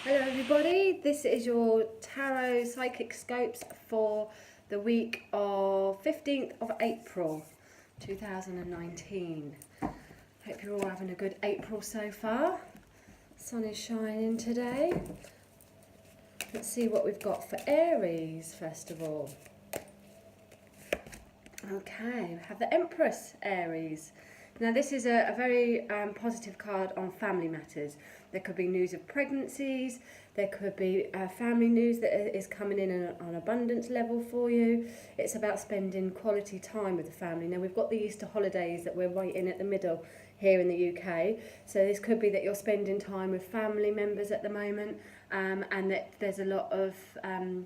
Hello everybody, this is your Tarot Psychic Scopes for the week of 15th of April 2019. Hope you're all having a good April so far. Sun is shining today. Let's see what we've got for Aries first of all. Okay, we have the Empress Aries. Now this is a very positive card on family matters. There could be news of pregnancies, there could be family news that is coming in on abundance level for you. It's about spending quality time with the family. Now we've got the Easter holidays that we're right in at the middle here in the UK. So this could be that you're spending time with family members at the moment and that there's a lot of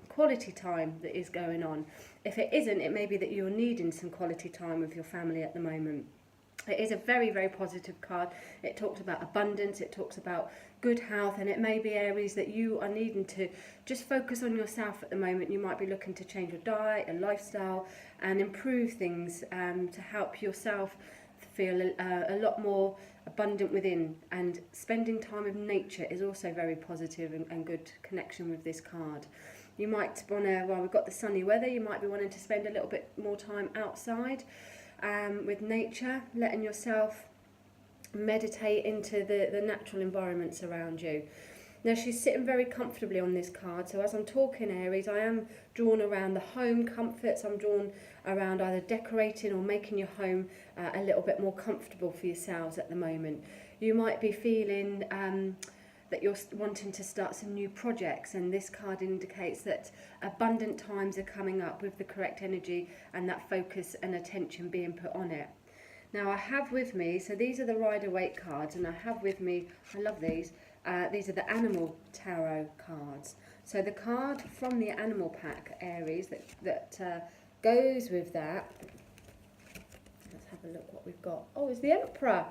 quality time that is going on. If it isn't, it may be that you're needing some quality time with your family at the moment. It is a very, very positive card. It talks about abundance, it talks about good health, and it may be areas that you are needing to just focus on yourself at the moment. You might be looking to change your diet and lifestyle and improve things to help yourself feel a lot more abundant within. And spending time with nature is also very positive and good connection with this card. You might want to, well, we've got the sunny weather, you might be wanting to spend a little bit more time outside. With nature, letting yourself meditate into the natural environments around you. Now she's sitting very comfortably on this card, so as I'm talking Aries, I am drawn around the home comforts. I'm drawn around either decorating or making your home a little bit more comfortable for yourselves at the moment. You might be feeling that you're wanting to start some new projects, and this card indicates that abundant times are coming up with the correct energy and that focus and attention being put on it. Now I have with me, so these are the Rider-Waite cards, and I have with me, I love these are the Animal Tarot cards. So the card from the Animal Pack, Aries, that goes with that, let's have a look what we've got. Oh, it's the Emperor.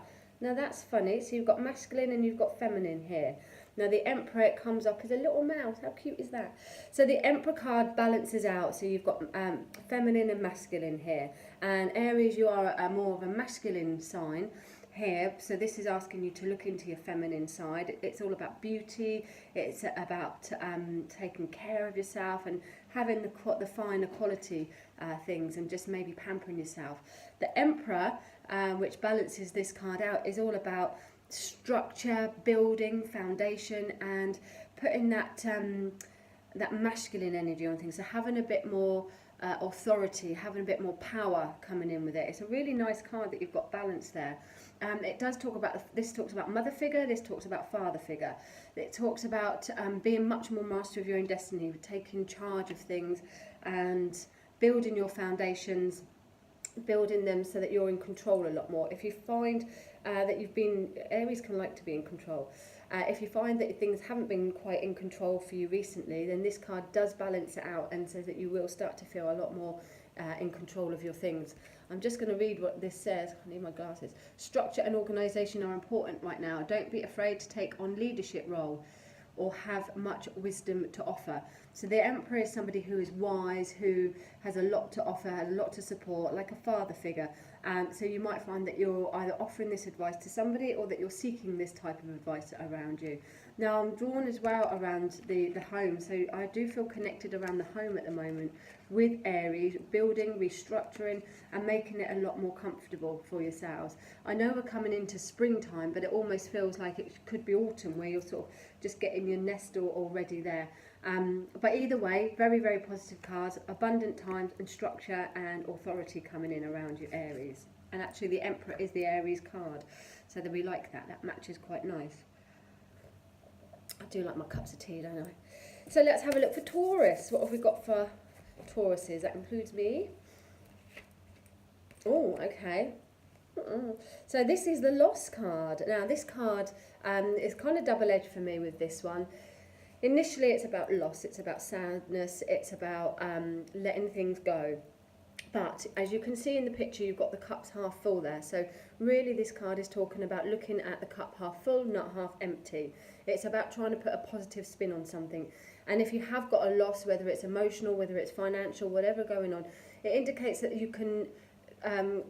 Now that's funny, so you've got masculine and you've got feminine here. Now the Emperor, it comes up as a little mouse. How cute is that? So the Emperor card balances out, so you've got feminine and masculine here. And Aries, you are more of a masculine sign here, so this is asking you to look into your feminine side. It's all about beauty, it's about taking care of yourself and having the finer quality things and just maybe pampering yourself. The Emperor, which balances this card out, is all about structure, building, foundation, and putting that that masculine energy on things. So having a bit more authority, having a bit more power coming in with it. It's a really nice card that you've got balanced there. It does talk about, this talks about mother figure, this talks about father figure. It talks about being much more master of your own destiny, taking charge of things and building your foundations, building them so that you're in control a lot more. If you find that you've been, Aries can like to be in control. If you find that things haven't been quite in control for you recently, then this card does balance it out and says that you will start to feel a lot more in control of your things. I'm just going to read what this says. I need my glasses. Structure and organisation are important right now. Don't be afraid to take on leadership role or have much wisdom to offer. So the Emperor is somebody who is wise, who has a lot to offer, has a lot to support, like a father figure. So you might find that you're either offering this advice to somebody or that you're seeking this type of advice around you. Now I'm drawn as well around the home, so I do feel connected around the home at the moment with Aries, building, restructuring and making it a lot more comfortable for yourselves. I know we're coming into springtime, but it almost feels like it could be autumn where you're sort of just getting your nest already there. But either way, very, very positive cards, abundant times and structure and authority coming in around you, Aries. And actually the Emperor is the Aries card, so that we like that. That matches quite nice. I do like my cups of tea, don't I? So let's have a look for Taurus. What have we got for Tauruses? That includes me. Oh, okay. So this is the Loss card. Now this card is kind of double-edged for me with this one. Initially it's about loss, it's about sadness, it's about letting things go. But as you can see in the picture, you've got the cups half full there. So really this card is talking about looking at the cup half full, not half empty. It's about trying to put a positive spin on something. And if you have got a loss, whether it's emotional, whether it's financial, whatever going on, it indicates that you can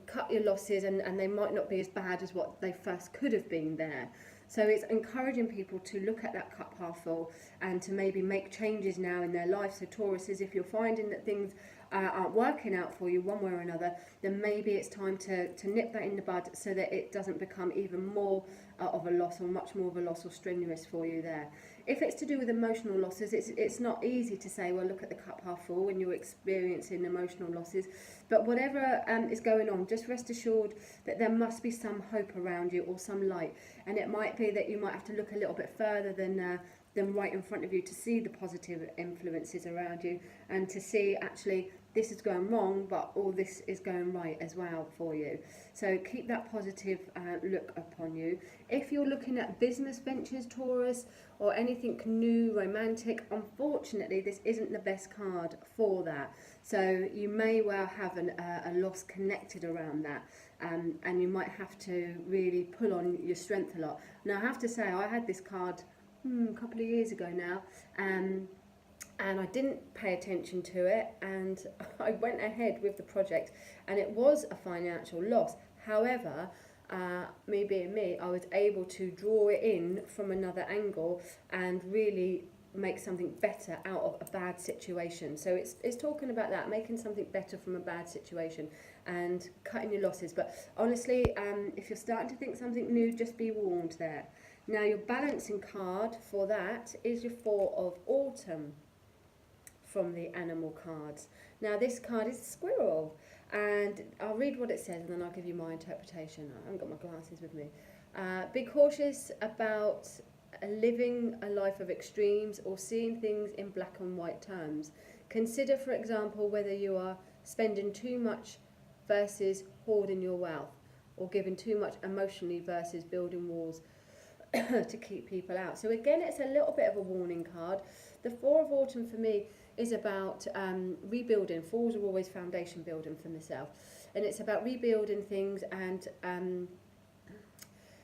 cut your losses and they might not be as bad as what they first could have been there. So it's encouraging people to look at that cup half full and to maybe make changes now in their life. So Tauruses, if you're finding that things aren't working out for you one way or another, then maybe it's time to nip that in the bud so that it doesn't become even more of a loss, or much more of a loss, or strenuous for you there. If it's to do with emotional losses, it's not easy to say, well, look at the cup half full when you're experiencing emotional losses. But whatever is going on, just rest assured that there must be some hope around you, or some light. And it might be that you might have to look a little bit further than right in front of you to see the positive influences around you, and to see actually this is going wrong, but all this is going right as well for you. So keep that positive look upon you. If you're looking at business ventures, Taurus, or anything new, romantic, unfortunately this isn't the best card for that. So you may well have a loss connected around that, and you might have to really pull on your strength a lot. Now I have to say, I had this card a couple of years ago now, and I didn't pay attention to it, and I went ahead with the project, and it was a financial loss. However, me being me, I was able to draw it in from another angle and really make something better out of a bad situation. So it's talking about that, making something better from a bad situation and cutting your losses. But honestly, if you're starting to think something new, just be warned there. Now your balancing card for that is your Four of Autumn from the animal cards. Now this card is squirrel, and I'll read what it says and then I'll give you my interpretation. I haven't got my glasses with me. Be cautious about living a life of extremes or seeing things in black and white terms. Consider, for example, whether you are spending too much versus hoarding your wealth, or giving too much emotionally versus building walls to keep people out. So again, it's a little bit of a warning card. The Four of Autumn for me is about rebuilding. Fours are always foundation building for myself, and it's about rebuilding things and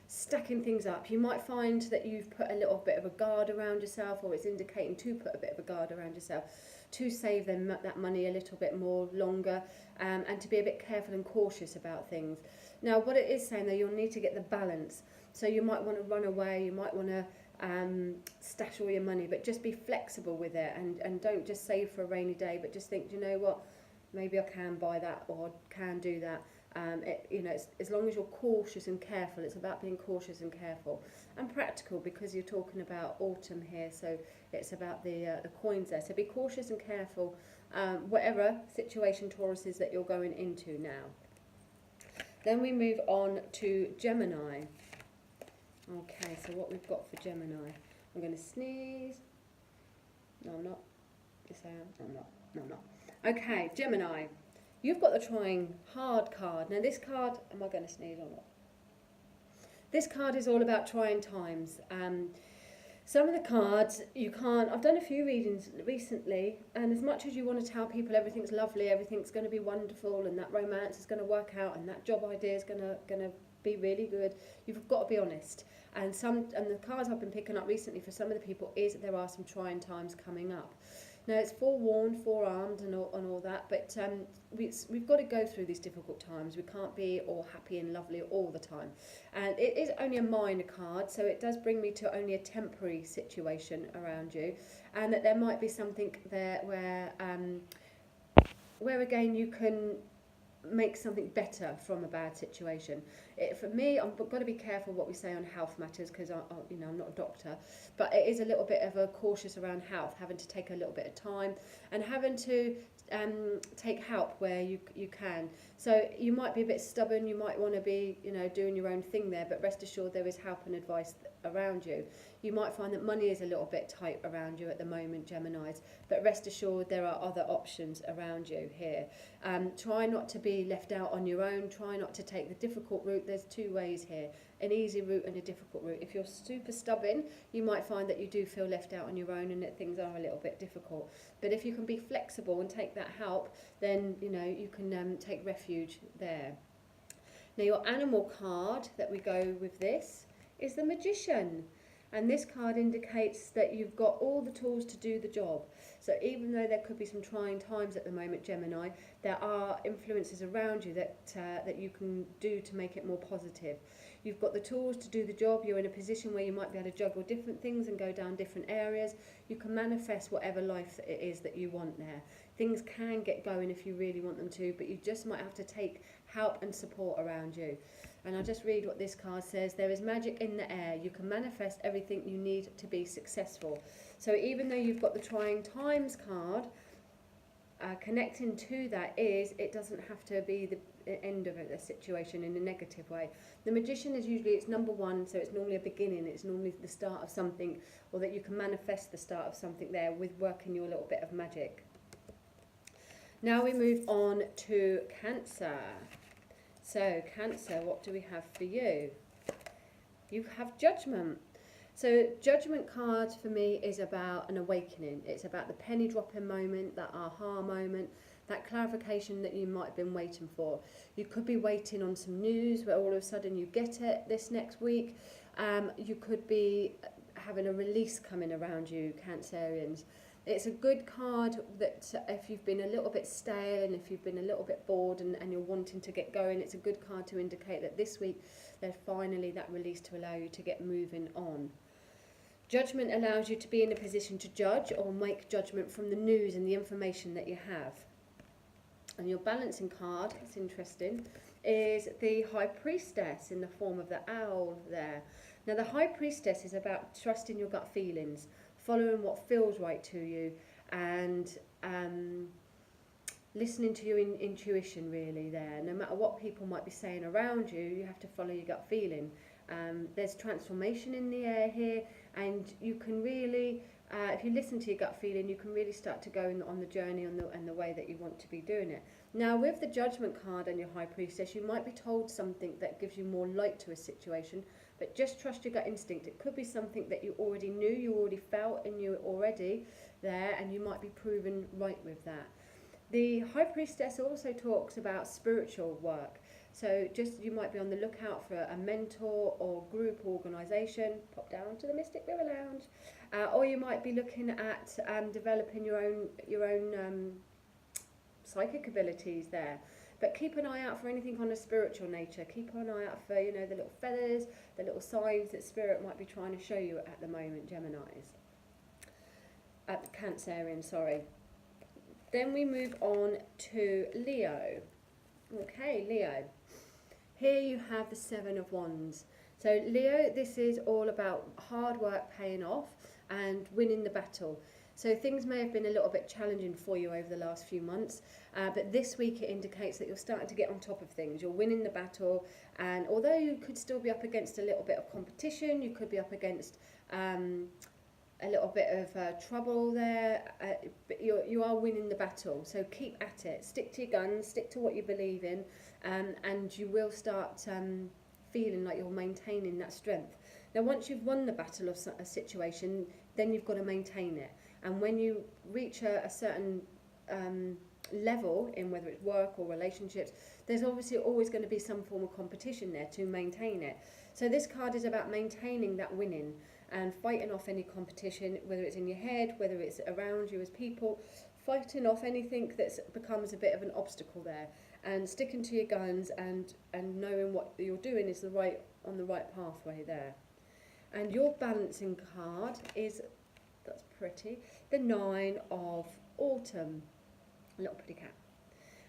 stacking things up. You might find that you've put a little bit of a guard around yourself, or it's indicating to put a bit of a guard around yourself to save them that money a little bit more longer, and to be a bit careful and cautious about things. Now what it is saying, though, you'll need to get the balance. So you might want to run away, you might want to stash all your money, but just be flexible with it, and don't just save for a rainy day, but just think, you know what, maybe I can buy that, or can do that. It's, as long as you're cautious and careful, it's about being cautious and careful and practical, because you're talking about autumn here, so it's about the coins there. So be cautious and careful, whatever situation, Taurus, is that you're going into now. Then we move on to Gemini. Okay, so what we've got for Gemini. I'm going to sneeze. No, I'm not. Yes, I am. No, I'm not. No, I'm not. Okay, Gemini. You've got the trying hard card. Now this card, am I going to sneeze or not? This card is all about trying times. Some of the cards you can't, I've done a few readings recently, and as much as you want to tell people everything's lovely, everything's going to be wonderful, and that romance is going to work out, and that job idea is going to be really good, you've got to be honest. And the cards I've been picking up recently for some of the people is that there are some trying times coming up. Now it's forewarned, forearmed, and all that, but we've got to go through these difficult times. We can't be all happy and lovely all the time. And it is only a minor card, so it does bring me to only a temporary situation around you, and that there might be something there where again you can make something better from a bad situation. For me, I've got to be careful what we say on health matters, because I'm not a doctor, but it is a little bit of a cautious around health, having to take a little bit of time and having to take help where you can. So you might be a bit stubborn, you might want to be doing your own thing there, but rest assured there is help and advice around you. You might find that money is a little bit tight around you at the moment, Geminis, but rest assured there are other options around you here. Try not to be left out on your own. Try not to take the difficult route. There's two ways here, an easy route and a difficult route. If you're super stubborn, you might find that you do feel left out on your own and that things are a little bit difficult. But if you can be flexible and take that help, then you can take refuge there. Now your animal card that we go with this is the Magician. And this card indicates that you've got all the tools to do the job. So even though there could be some trying times at the moment, Gemini, there are influences around you that you can do to make it more positive. You've got the tools to do the job. You're in a position where you might be able to juggle different things and go down different areas. You can manifest whatever life it is that you want there. Things can get going if you really want them to, but you just might have to take help and support around you. And I'll just read what this card says. There is magic in the air. You can manifest everything you need to be successful. So even though you've got the trying times card, connecting to that is, it doesn't have to be the end of a situation in a negative way. The magician is usually, it's number one, so it's normally a beginning, it's normally the start of something, or that you can manifest the start of something there with working your little bit of magic. Now we move on to Cancer. So Cancer, what do we have for you? You have Judgment. So Judgment card for me is about an awakening. It's about the penny dropping moment, that aha moment, that clarification that you might have been waiting for. You could be waiting on some news where all of a sudden you get it this next week. You could be having a release coming around you, Cancerians. It's a good card that if you've been a little bit stale and if you've been a little bit bored and you're wanting to get going, it's a good card to indicate that this week there's finally that release to allow you to get moving on. Judgment allows you to be in a position to judge or make judgment from the news and the information that you have. And your balancing card, it's interesting, is the High Priestess in the form of the owl there. Now the High Priestess is about trusting your gut feelings, following what feels right to you, and listening to your intuition really there. No matter what people might be saying around you, you have to follow your gut feeling. There's transformation in the air here, and you can really, if you listen to your gut feeling, you can really start to go on the journey and the way that you want to be doing it. Now with the Judgment card and your High Priestess, you might be told something that gives you more light to a situation, but just trust your gut instinct. It could be something that you already knew, you already felt, and you were already there, and you might be proven right with that. The High Priestess also talks about spiritual work. So just you might be on the lookout for a mentor or group organisation. Pop down to the Mystic River Lounge, or you might be looking at developing your own psychic abilities there. But keep an eye out for anything on a spiritual nature. Keep an eye out for the little feathers, the little signs that Spirit might be trying to show you at the moment, Geminis. Cancerian, sorry. Then we move on to Leo. Okay, Leo. Here you have the Seven of Wands. So Leo, this is all about hard work paying off and winning the battle. So things may have been a little bit challenging for you over the last few months, but this week it indicates that you're starting to get on top of things. You're winning the battle, and although you could still be up against a little bit of competition, you could be up against a little bit of trouble there, but you are winning the battle. So keep at it. Stick to your guns, stick to what you believe in, and you will start feeling like you're maintaining that strength. Now once you've won the battle of a situation, then you've got to maintain it. And when you reach a certain level in whether it's work or relationships, there's obviously always going to be some form of competition there to maintain it. So this card is about maintaining that winning and fighting off any competition, whether it's in your head, whether it's around you as people, fighting off anything that becomes a bit of an obstacle there, and sticking to your guns and knowing what you're doing is on the right pathway there. And your balancing card is, that's pretty, the Nine of Autumn. A little pretty cat.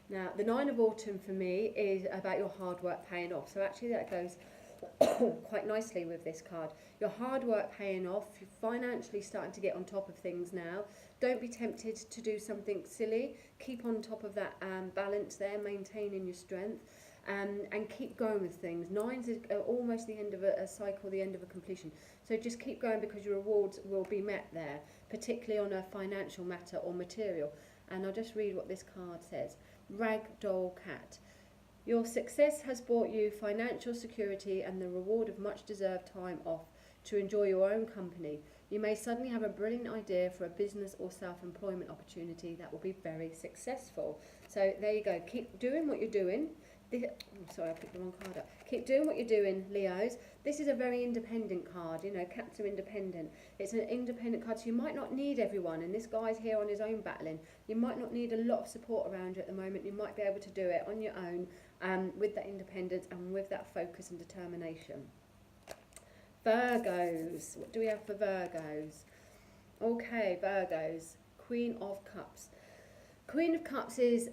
Now, the Nine of Autumn for me is about your hard work paying off. So actually that goes quite nicely with this card. Your hard work paying off, you're financially starting to get on top of things now. Don't be tempted to do something silly. Keep on top of that balance there, maintaining your strength, and keep going with things. Nines is almost the end of a cycle, the end of a completion. So just keep going because your rewards will be met there, particularly on a financial matter or material. And I'll just read what this card says. Ragdoll Cat. Your success has brought you financial security and the reward of much deserved time off to enjoy your own company. You may suddenly have a brilliant idea for a business or self-employment opportunity that will be very successful. So there you go. Keep doing what you're doing. Sorry, I picked the wrong card up. Keep doing what you're doing, Leos. This is a very independent card. You know, cats are independent. It's an independent card, so you might not need everyone. And this guy's here on his own battling. You might not need a lot of support around you at the moment. You might be able to do it on your own, with that independence and with that focus and determination. Virgos. What do we have for Virgos? Okay, Virgos. Queen of Cups. Queen of Cups is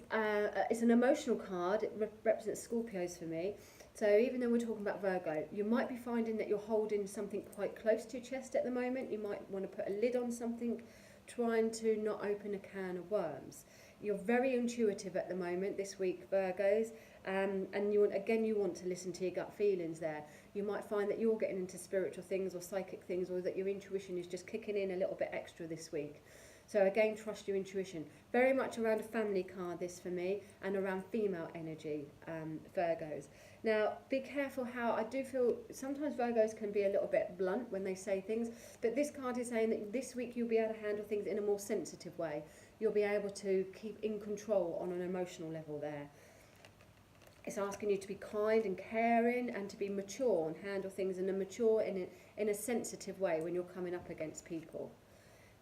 it's an emotional card. It represents Scorpios for me. So even though we're talking about Virgo, you might be finding that you're holding something quite close to your chest at the moment. You might want to put a lid on something, trying to not open a can of worms. You're very intuitive at the moment this week, Virgos, and you want to listen to your gut feelings there. You might find that you're getting into spiritual things or psychic things, or that your intuition is just kicking in a little bit extra this week. So again, trust your intuition. Very much around a family card, this for me, and around female energy, Virgos. Now, be careful how, I do feel sometimes Virgos can be a little bit blunt when they say things, but this card is saying that this week you'll be able to handle things in a more sensitive way. You'll be able to keep in control on an emotional level there. It's asking you to be kind and caring and to be mature and handle things in a sensitive way when you're coming up against people.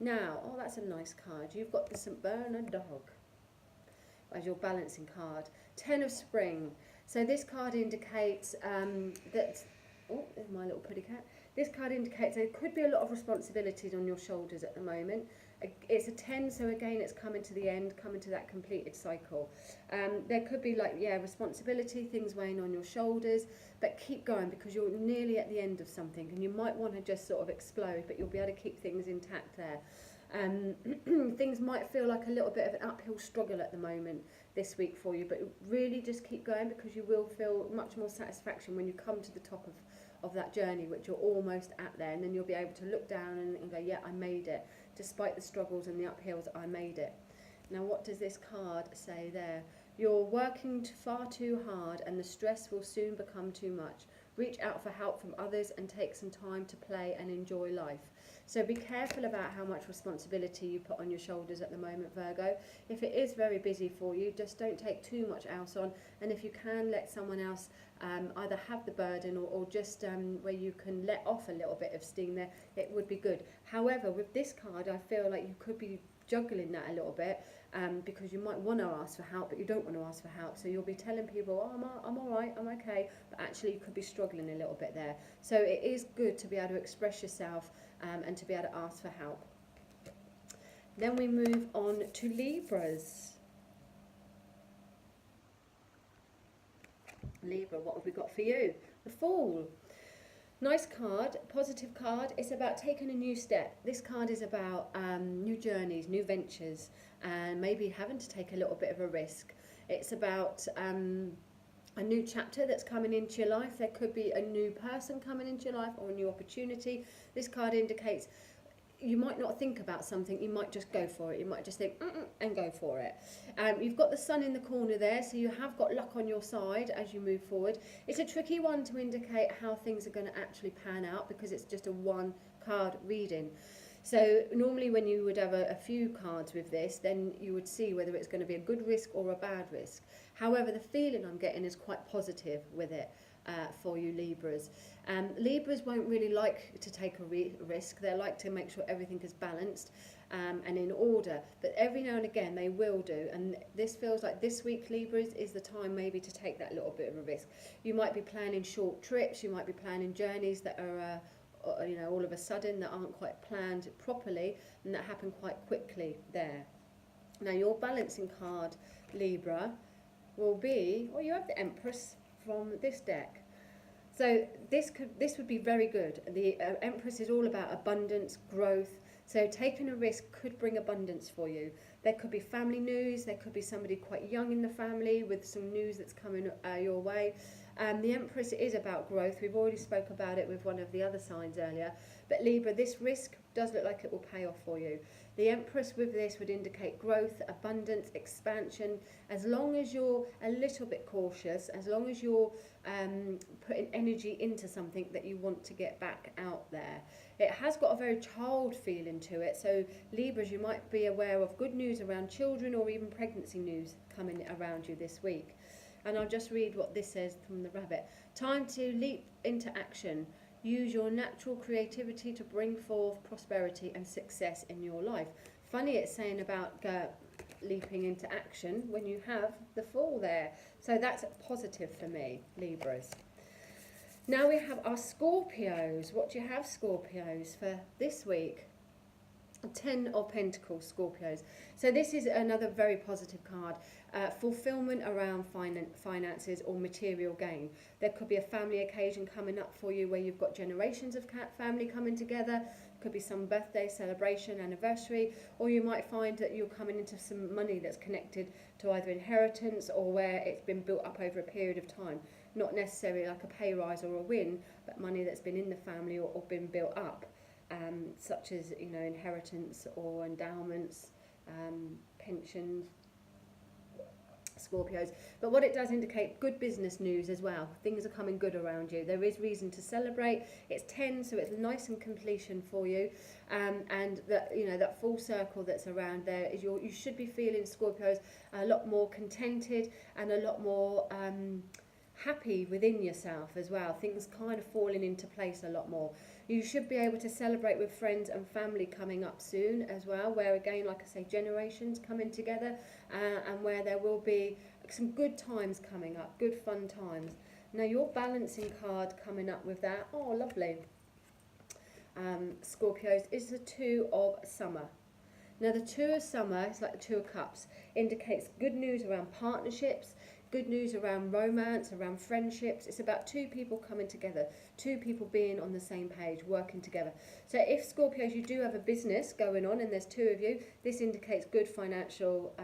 Now, oh, that's a nice card. You've got the St. Bernard dog as your balancing card. 10 of Spring. So this card indicates that, oh, there's my little pretty cat. This card indicates there could be a lot of responsibilities on your shoulders at the moment. It's a 10, so again, it's coming to the end, coming to that completed cycle. There could be responsibility, things weighing on your shoulders, but keep going because you're nearly at the end of something and you might want to just sort of explode, but you'll be able to keep things intact there. Things might feel like a little bit of an uphill struggle at the moment this week for you, but really just keep going because you will feel much more satisfaction when you come to the top of that journey, which you're almost at there, and then you'll be able to look down and go, yeah, I made it. Despite the struggles and the uphills, I made it. Now, what does this card say there? You're working far too hard and the stress will soon become too much. Reach out for help from others and take some time to play and enjoy life. So be careful about how much responsibility you put on your shoulders at the moment, Virgo. If it is very busy for you, just don't take too much else on. And if you can, let someone else either have the burden or just where you can let off a little bit of steam there, it would be good. However, with this card, I feel like you could be juggling that a little bit because you might want to ask for help, but you don't want to ask for help. So you'll be telling people, oh, I'm all right, I'm okay, but actually you could be struggling a little bit there. So it is good to be able to express yourself and to be able to ask for help. Then we move on to Libras. Libra, what have we got for you? The Fool. Nice card, positive card. It's about taking a new step. This card is about new journeys, new ventures, and maybe having to take a little bit of a risk. It's about a new chapter that's coming into your life. There could be a new person coming into your life or a new opportunity. This card indicates you might not think about something, you might just go for it. You might just think, and go for it. You've got the sun in the corner there, so you have got luck on your side as you move forward. It's a tricky one to indicate how things are going to actually pan out because it's just a one card reading. So normally when you would have a few cards with this, then you would see whether it's going to be a good risk or a bad risk. However, the feeling I'm getting is quite positive with it. For you Libras. Libras won't really like to take a risk. They like to make sure everything is balanced and in order, but every now and again they will do, and this feels like this week, Libras, is the time maybe to take that little bit of a risk. You might be planning short trips, you might be planning journeys that are all of a sudden that aren't quite planned properly and that happen quite quickly there. Now your balancing card, Libra, will be, well, you have the Empress from this deck. So this would be very good. The Empress is all about abundance, growth. So taking a risk could bring abundance for you. There could be family news. There could be somebody quite young in the family with some news that's coming your way. The Empress is about growth. We've already spoke about it with one of the other signs earlier. But Libra, this risk does look like it will pay off for you. The Empress with this would indicate growth, abundance, expansion. As long as you're a little bit cautious, as long as you're putting energy into something that you want to get back out there. It has got a very child feeling to it. So Libras, you might be aware of good news around children or even pregnancy news coming around you this week. And I'll just read what this says from the rabbit. Time to leap into action. Use your natural creativity to bring forth prosperity and success in your life. Funny it's saying about leaping into action when you have the Fool there. So that's positive for me, Libras. Now we have our Scorpios. What do you have, Scorpios, for this week? 10 of Pentacles, Scorpios. So this is another very positive card. Fulfillment around finances or material gain. There could be a family occasion coming up for you where you've got generations of family coming together. Could be some birthday celebration, anniversary, or you might find that you're coming into some money that's connected to either inheritance or where it's been built up over a period of time. Not necessarily like a pay rise or a win, but money that's been in the family or been built up. Such as, you know, inheritance or endowments, pensions, Scorpios. But what it does indicate, good business news as well. Things are coming good around you. There is reason to celebrate. It's 10, so it's nice and completion for you. And that, you know, that full circle that's around there is you should be feeling, Scorpios, a lot more contented and a lot more happy within yourself as well. Things kind of falling into place a lot more. You should be able to celebrate with friends and family coming up soon as well, where again, like I say, generations coming together, and where there will be some good times coming up, good fun times. Now your balancing card coming up with that, oh lovely, Scorpios, is the Two of Summer. Now the Two of Summer, it's like the Two of Cups, indicates good news around partnerships, good news around romance, around friendships. It's about two people coming together, two people being on the same page, working together. So if, Scorpios, you do have a business going on and there's two of you, this indicates good financial,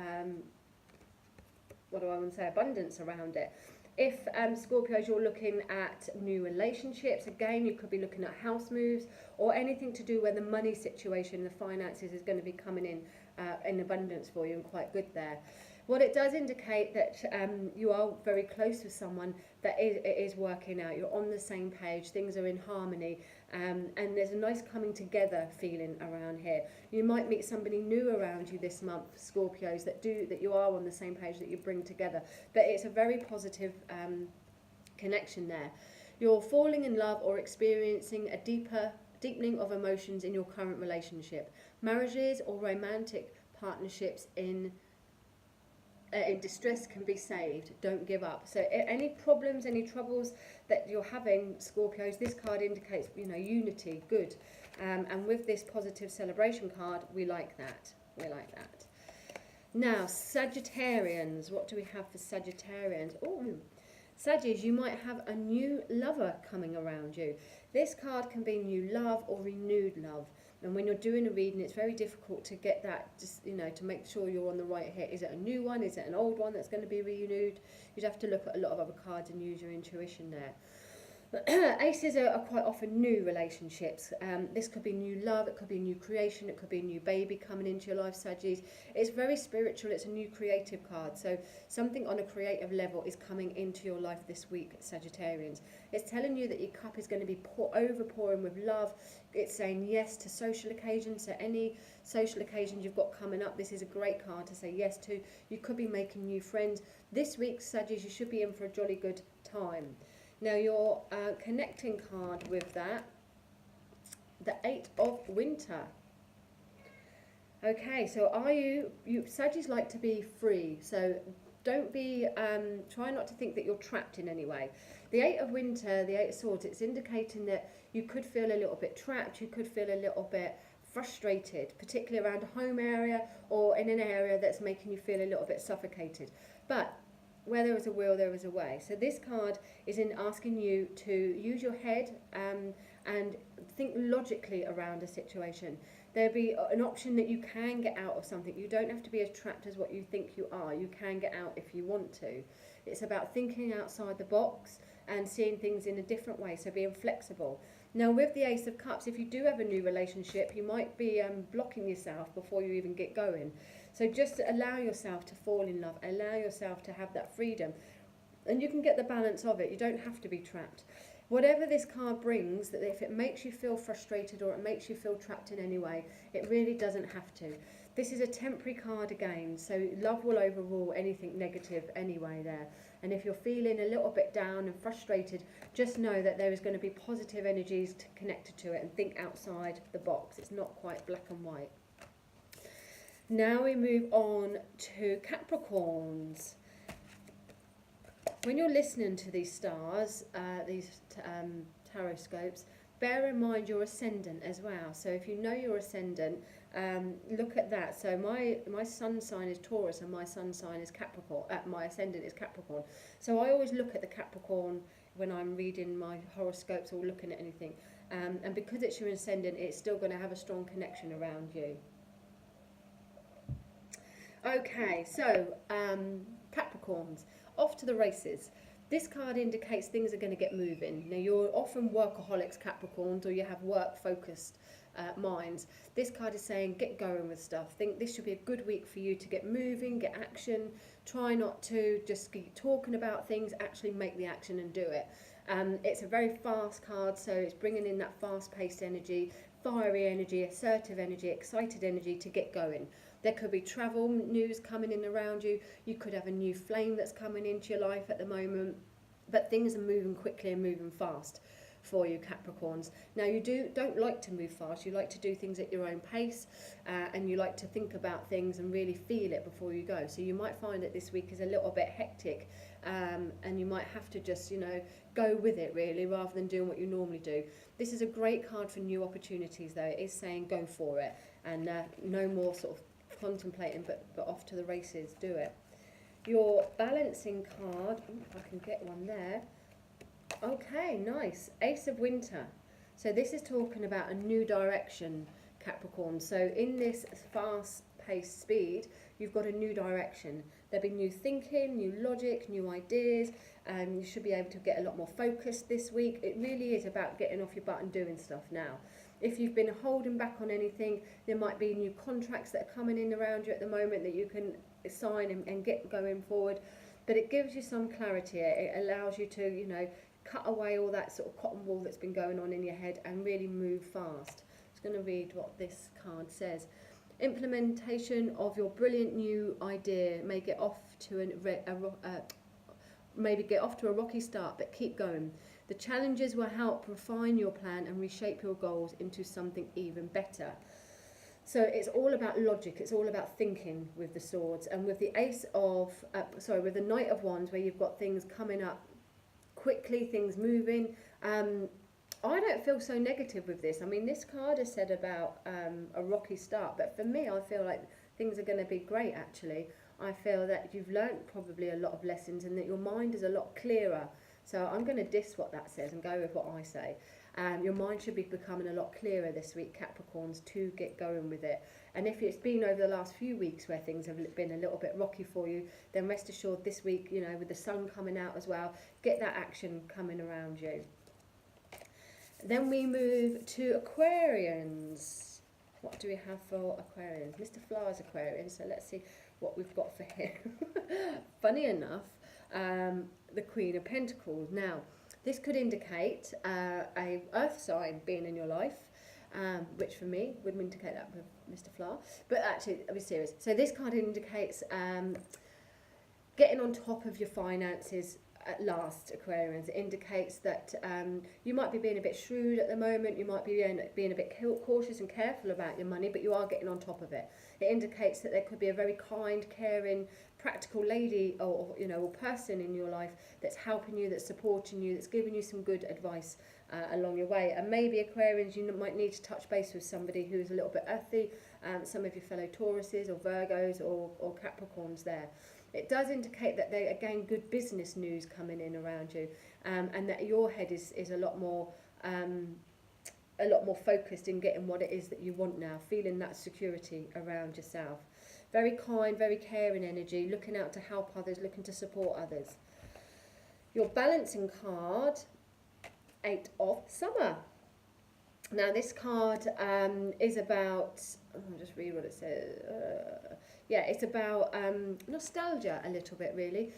abundance around it. If, Scorpios, you're looking at new relationships, again, you could be looking at house moves or anything to do where the money situation, the finances is going to be coming in abundance for you and quite good there. What it does indicate that you are very close with someone that it is working out. You're on the same page. Things are in harmony, and there's a nice coming together feeling around here. You might meet somebody new around you this month, Scorpios, that you are on the same page, that you bring together. But it's a very positive connection there. You're falling in love or experiencing a deepening of emotions in your current relationship. Marriages or romantic partnerships in distress can be saved. Don't give up. So any problems, any troubles that you're having, Scorpios, this card indicates, you know, unity, good. And with this positive celebration card, we like that. We like that. Now, Sagittarians. What do we have for Sagittarians? Oh, Saggies, you might have a new lover coming around you. This card can be new love or renewed love. And when you're doing a reading, it's very difficult to get that, just, you know, to make sure you're on the right hit. Is it a new one? Is it an old one that's going to be renewed? You'd have to look at a lot of other cards and use your intuition there. Aces are quite often new relationships. This could be new love, it could be a new creation, it could be a new baby coming into your life, Saggies. It's very spiritual, it's a new creative card. So something on a creative level is coming into your life this week, Sagittarians. It's telling you that your cup is going to be overpouring with love. It's saying yes to social occasions. So any social occasions you've got coming up, this is a great card to say yes to. You could be making new friends. This week, Saggies, you should be in for a jolly good time. Now your connecting card with that, the Eight of Winter. Okay, so are you Saggies like to be free, so don't be, try not to think that you're trapped in any way. The Eight of Winter, the Eight of Swords, it's indicating that you could feel a little bit trapped, you could feel a little bit frustrated, particularly around a home area or in an area that's making you feel a little bit suffocated. But where there is a will, there is a way. So this card is in asking you to use your head and think logically around a situation. There'll be an option that you can get out of something. You don't have to be as trapped as what you think you are. You can get out if you want to. It's about thinking outside the box and seeing things in a different way, so being flexible. Now with the Ace of Cups, if you do have a new relationship, you might be blocking yourself before you even get going. So just allow yourself to fall in love, allow yourself to have that freedom. And you can get the balance of it. You don't have to be trapped. Whatever this card brings, that if it makes you feel frustrated or it makes you feel trapped in any way, it really doesn't have to. This is a temporary card again, so love will overrule anything negative anyway there. And if you're feeling a little bit down and frustrated, just know that there is going to be positive energies connected to it, and think outside the box. It's not quite black and white. Now we move on to Capricorns. When you're listening to these stars, these Tarotscopes, bear in mind your ascendant as well. So if you know your ascendant, look at that. So my sun sign is Taurus and my sun sign is Capricorn. My ascendant is Capricorn. So I always look at the Capricorn when I'm reading my horoscopes or looking at anything. And because it's your ascendant, it's still going to have a strong connection around you. Okay, so Capricorns, off to the races. This card indicates things are going to get moving. Now, you're often workaholics, Capricorns, or you have work-focused minds. This card is saying get going with stuff. Think this should be a good week for you to get moving, get action. Try not to just keep talking about things, actually make the action and do it. It's a very fast card, so it's bringing in that fast-paced energy, fiery energy, assertive energy, excited energy to get going. There could be travel news coming in around you. You could have a new flame that's coming into your life at the moment. But things are moving quickly and moving fast for you, Capricorns. Now, you don't like to move fast. You like to do things at your own pace, and you like to think about things and really feel it before you go. So you might find that this week is a little bit hectic, and you might have to just, go with it really, rather than doing what you normally do. This is a great card for new opportunities, though. It is saying go for it, and no more sort of contemplating, but off to the races, do it. Your balancing card, if I can get one there. Okay, nice. Ace of Winter. So this is talking about a new direction, Capricorn. So in this fast-paced speed, you've got a new direction. There'll be new thinking, new logic, new ideas, and you should be able to get a lot more focused this week. It really is about getting off your butt and doing stuff now. If you've been holding back on anything, there might be new contracts that are coming in around you at the moment that you can sign and get going forward. But it gives you some clarity. It allows you to, cut away all that sort of cotton wool that's been going on in your head and really move fast. I'm just going to read what this card says. Implementation of your brilliant new idea may get off to a rocky start, but keep going. The challenges will help refine your plan and reshape your goals into something even better. So it's all about logic, it's all about thinking with the swords. And with the with the Knight of Wands, where you've got things coming up quickly, things moving, I don't feel so negative with this. I mean, this card has said about a rocky start, but for me, I feel like things are going to be great, actually. I feel that you've learnt probably a lot of lessons and that your mind is a lot clearer. So I'm going to diss what that says and go with what I say. Your mind should be becoming a lot clearer this week, Capricorns, to get going with it. And if it's been over the last few weeks where things have been a little bit rocky for you, then rest assured this week, with the sun coming out as well, get that action coming around you. Then we move to Aquarians. What do we have for Aquarians? Mr. Flower's Aquarian, so let's see what we've got for him. Funny enough, the Queen of Pentacles. Now, this could indicate a earth sign being in your life, which for me would indicate that with Mr. Flower. But actually, I'll be serious. So this card indicates getting on top of your finances at last, Aquarians. It indicates that you might be being a bit shrewd at the moment. You might be being a bit cautious and careful about your money, but you are getting on top of it. It indicates that there could be a very kind, caring, practical lady or person in your life that's helping you, that's supporting you, that's giving you some good advice along your way. And maybe, Aquarians, you might need to touch base with somebody who's a little bit earthy, some of your fellow Tauruses or Virgos or Capricorns there. It does indicate that there, again, good business news coming in around you, and that your head is a lot more focused in getting what it is that you want now, feeling that security around yourself. Very kind, very caring energy, looking out to help others, looking to support others. Your balancing card, 8 of Summer. Now this card is about, I'll just read what it says. It's about nostalgia a little bit, really.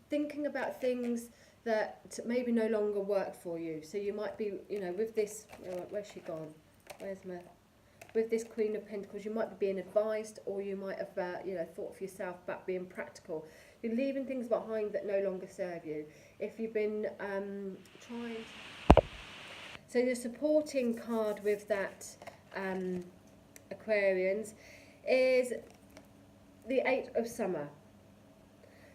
Thinking about things that maybe no longer work for you. So you might be, you know, with this, where's she gone? Where's my, with this Queen of Pentacles, you might be being advised, or you might have, you know, thought for yourself about being practical. You're leaving things behind that no longer serve you. If you've been trying, so the supporting card with that Aquarians is the Eight of Summer.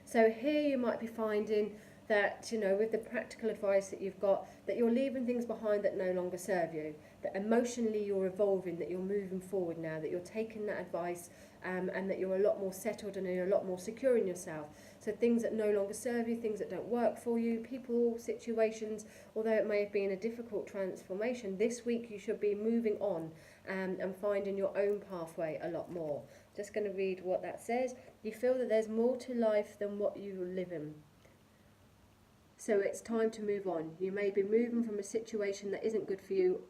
So here you might be finding that, you know, with the practical advice that you've got, that you're leaving things behind that no longer serve you, that emotionally you're evolving, that you're moving forward now, that you're taking that advice, and that you're a lot more settled and you're a lot more secure in yourself. So things that no longer serve you, things that don't work for you, people, situations, although it may have been a difficult transformation, this week you should be moving on and finding your own pathway a lot more. Just going to read what that says. You feel that there's more to life than what you live in. So it's time to move on. You may be moving from a situation that isn't good for you,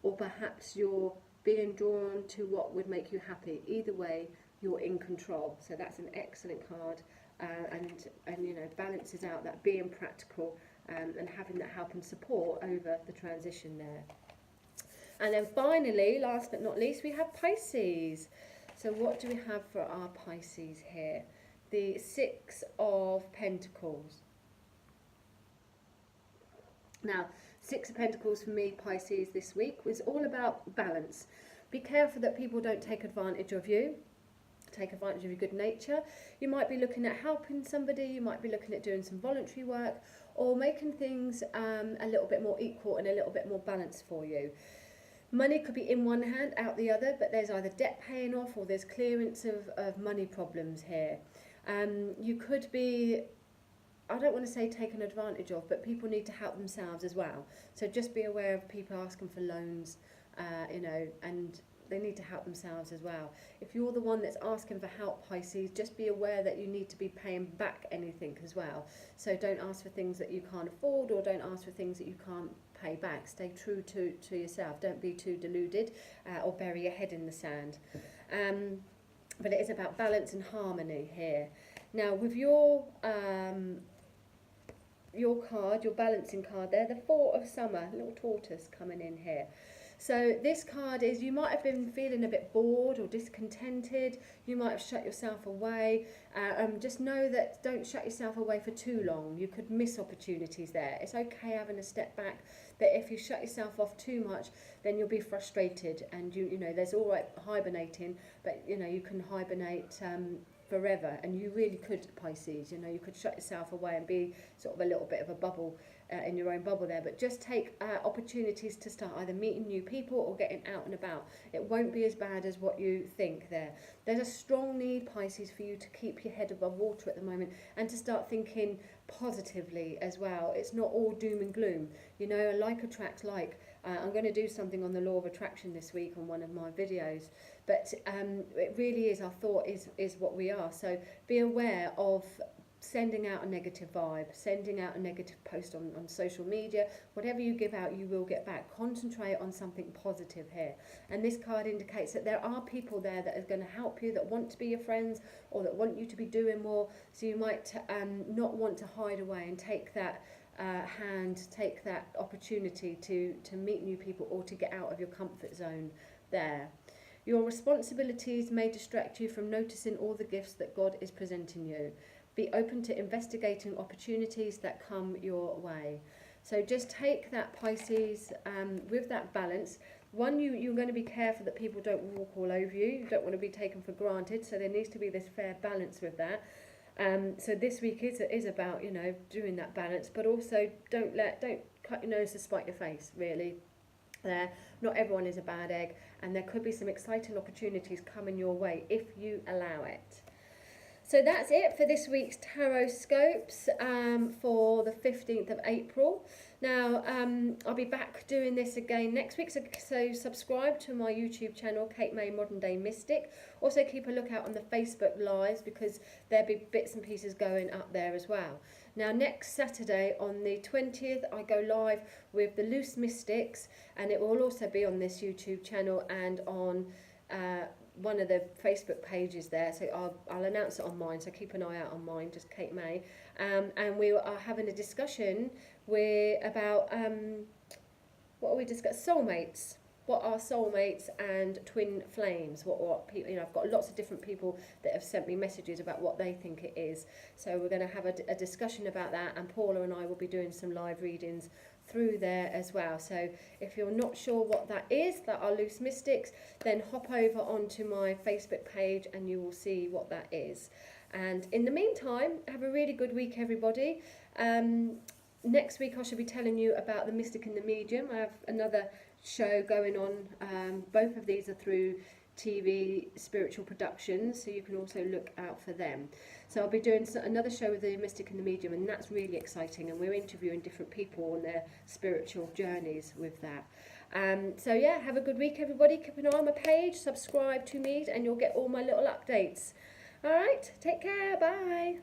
or perhaps you're being drawn to what would make you happy. Either way, you're in control. So that's an excellent card, and you know, balances out that being practical and having that help and support over the transition there. And then finally, last but not least, we have Pisces. So what do we have for our Pisces here? The Six of Pentacles. Now, Six of Pentacles for me, Pisces, this week was all about balance. Be careful that people don't take advantage of you, take advantage of your good nature. You might be looking at helping somebody, you might be looking at doing some voluntary work, or making things a little bit more equal and a little bit more balanced for you. Money could be in one hand, out the other, but there's either debt paying off or there's clearance of money problems here. You could be, I don't want to say taken advantage of, but people need to help themselves as well. So just be aware of people asking for loans, you know, and they need to help themselves as well. If you're the one that's asking for help, Pisces, just be aware that you need to be paying back anything as well. So don't ask for things that you can't afford, or don't ask for things that you can't pay back. Stay true to yourself. Don't be too deluded or bury your head in the sand. But it is about balance and harmony here. Now with your card, your balancing card there, the Four of Summer, little tortoise coming in here. So this card is, you might have been feeling a bit bored or discontented, you might have shut yourself away. Just know that don't shut yourself away for too long. You could miss opportunities there. It's okay having a step back, but if you shut yourself off too much, then you'll be frustrated, and you know, there's all right hibernating, but you know, you can hibernate forever, and you really could, Pisces, you know, you could shut yourself away and be sort of a little bit of a bubble in your own bubble there, but just take opportunities to start either meeting new people or getting out and about. It won't be as bad as what you think there. There's a strong need, Pisces, for you to keep your head above water at the moment and to start thinking positively as well. It's not all doom and gloom, you know, like attracts like. I'm going to do something on the law of attraction this week on one of my videos, but it really is, our thought is what we are. So be aware of sending out a negative vibe, sending out a negative post on social media. Whatever you give out, you will get back. Concentrate on something positive here. And this card indicates that there are people there that are going to help you, that want to be your friends, or that want you to be doing more. So you might not want to hide away and take that take that opportunity to meet new people or to get out of your comfort zone there. Your responsibilities may distract you from noticing all the gifts that God is presenting you. Be open to investigating opportunities that come your way. So just take that, Pisces, with that balance. One, you're going to be careful that people don't walk all over you. You don't want to be taken for granted, so there needs to be this fair balance with that. So this week is about, you know, doing that balance, but also don't cut your nose to spite your face, really. Not everyone is a bad egg, and there could be some exciting opportunities coming your way if you allow it. So that's it for this week's Tarotscopes for the 15th of April. Now, I'll be back doing this again next week, so subscribe to my YouTube channel, Kate May Modern Day Mystic. Also keep a lookout on the Facebook Lives, because there'll be bits and pieces going up there as well. Now, next Saturday on the 20th, I go live with the Loose Mystics, and it will also be on this YouTube channel and on one of the Facebook pages there, so I'll announce it on mine, so keep an eye out on mine, just Kate May. And we are having a discussion about, what are we discussing? Soulmates. What are soulmates and twin flames? What people, you know, I've got lots of different people that have sent me messages about what they think it is. So we're going to have a discussion about that, and Paula and I will be doing some live readings through there as well. So if you're not sure what that is, that are loose mystics, then hop over onto my Facebook page and you will see what that is. And in the meantime, have a really good week, everybody. Next week I shall be telling you about the mystic and the medium. I have another show going on. Both of these are through TV spiritual productions, so you can also look out for them. So I'll be doing another show with the mystic and the medium, and that's really exciting, and we're interviewing different people on their spiritual journeys with that. So yeah, have a good week, everybody. Keep an eye on my page, subscribe to me, and you'll get all my little updates. All right, take care, bye.